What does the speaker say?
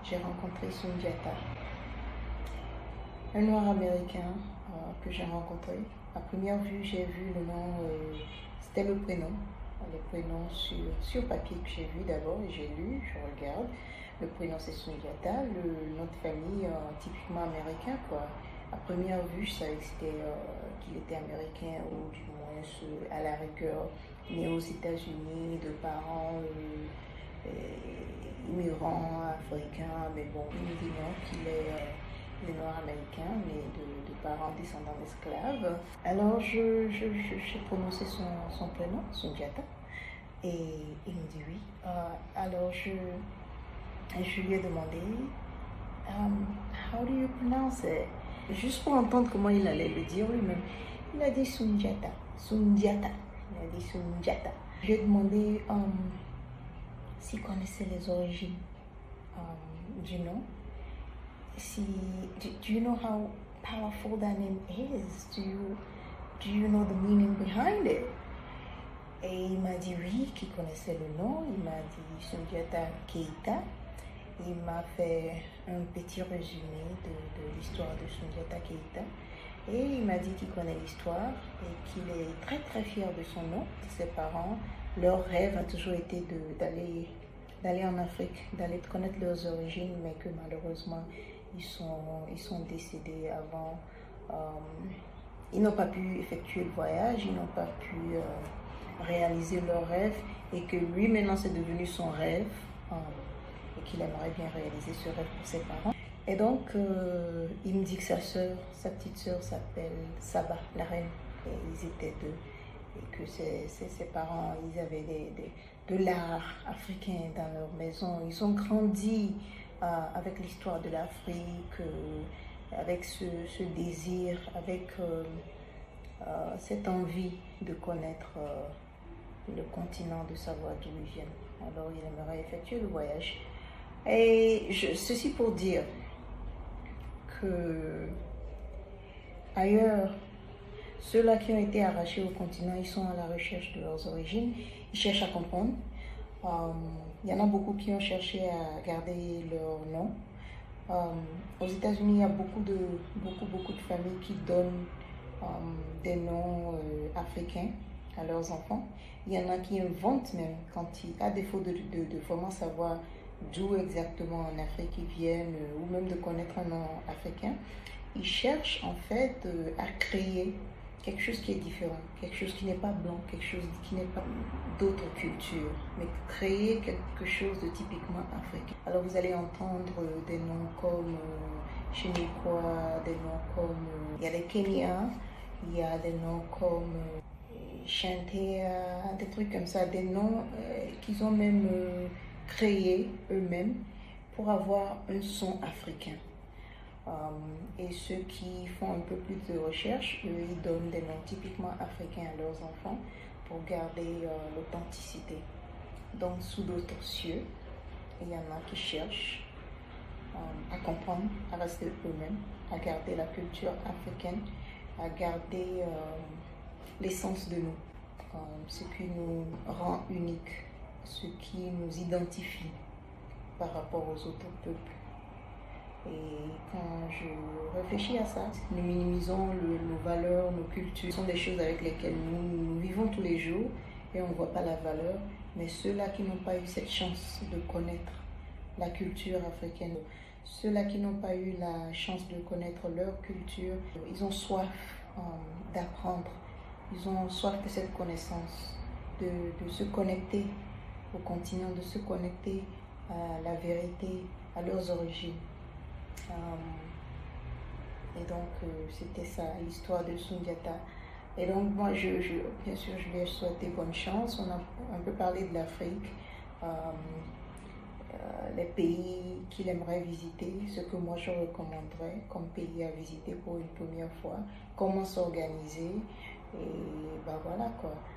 j'ai rencontré Sundiata, un noir américain que j'ai rencontré. À première vue, j'ai vu le nom, c'était le prénom sur papier que j'ai vu d'abord, et j'ai lu, je regarde. Le prénom c'est Sundiata, le nom de famille typiquement américain quoi. À première vue, je savais qu'il était américain ou du moins à la rigueur né aux États-Unis, de parents immigrants africains, mais bon, il me dit non qu'il est noir américain, mais de parents descendants d'esclaves. Alors j'ai prononcé son prénom, Sundiata, et il me dit oui. Alors je lui ai demandé, how do you pronounce it? Juste pour entendre comment il allait le dire lui-même. Il a dit Sundiata, Sundiata. Il a dit Sundiata. Je lui ai demandé s'il connaissait les origines du nom. Do you know how powerful that name is? Do you know the meaning behind it? Et il m'a dit oui, qu'il connaissait le nom. Il m'a dit Sundiata Keita. Il m'a fait un petit résumé de l'histoire de Sundiata Keita. Et il m'a dit qu'il connaît l'histoire et qu'il est très très fier de son nom, de ses parents. Leur rêve a toujours été d'aller en Afrique, d'aller connaître leurs origines, mais que malheureusement, ils sont décédés avant. Ils n'ont pas pu effectuer le voyage, ils n'ont pas pu réaliser leur rêve, et que lui maintenant c'est devenu son rêve, et qu'il aimerait bien réaliser ce rêve pour ses parents. Et donc il me dit que sa petite sœur s'appelle Saba, la reine, et ils étaient deux, et que ses parents, ils avaient de l'art africain dans leur maison. Ils ont grandi avec l'histoire de l'Afrique, avec ce désir, avec cette envie de connaître le continent, de savoir d'où ils viennent. Alors il aimerait effectuer le voyage. Et ceci pour dire que ailleurs, ceux-là qui ont été arrachés au continent, ils sont à la recherche de leurs origines, ils cherchent à comprendre. Il y en a beaucoup qui ont cherché à garder leur nom. Aux États-Unis, il y a beaucoup de familles qui donnent des noms africains à leurs enfants. Il y en a qui inventent même, à défaut de vraiment savoir d'où exactement en Afrique ils viennent, ou même de connaître un nom africain, ils cherchent en fait à créer quelque chose qui est différent, quelque chose qui n'est pas blanc, quelque chose qui n'est pas d'autre culture, mais créer quelque chose de typiquement africain. Alors vous allez entendre des noms comme Chimiquois, des noms comme, il y a les Kenyans, il y a des noms comme Chantea, des trucs comme ça, des noms qu'ils ont même créés eux-mêmes pour avoir un son africain. Et ceux qui font un peu plus de recherche, eux, ils donnent des noms typiquement africains à leurs enfants pour garder l'authenticité. Donc, sous d'autres cieux, il y en a qui cherchent à comprendre, à rester eux-mêmes, à garder la culture africaine, à garder l'essence de nous, ce qui nous rend uniques, ce qui nous identifie par rapport aux autres peuples. Et quand je réfléchis à ça, nous minimisons nos valeurs, nos cultures. Ce sont des choses avec lesquelles nous vivons tous les jours et on ne voit pas la valeur. Mais ceux-là qui n'ont pas eu cette chance de connaître la culture africaine, ceux-là qui n'ont pas eu la chance de connaître leur culture, ils ont soif d'apprendre. Ils ont soif de cette connaissance, de se connecter au continent, de se connecter à la vérité, à leurs origines. Et donc c'était ça, l'histoire de Sundiata. Et donc moi, bien sûr, je lui ai souhaité bonne chance. On a un peu parlé de l'Afrique, les pays qu'il aimerait visiter, ce que moi je recommanderais comme pays à visiter pour une première fois, comment s'organiser, et ben voilà quoi.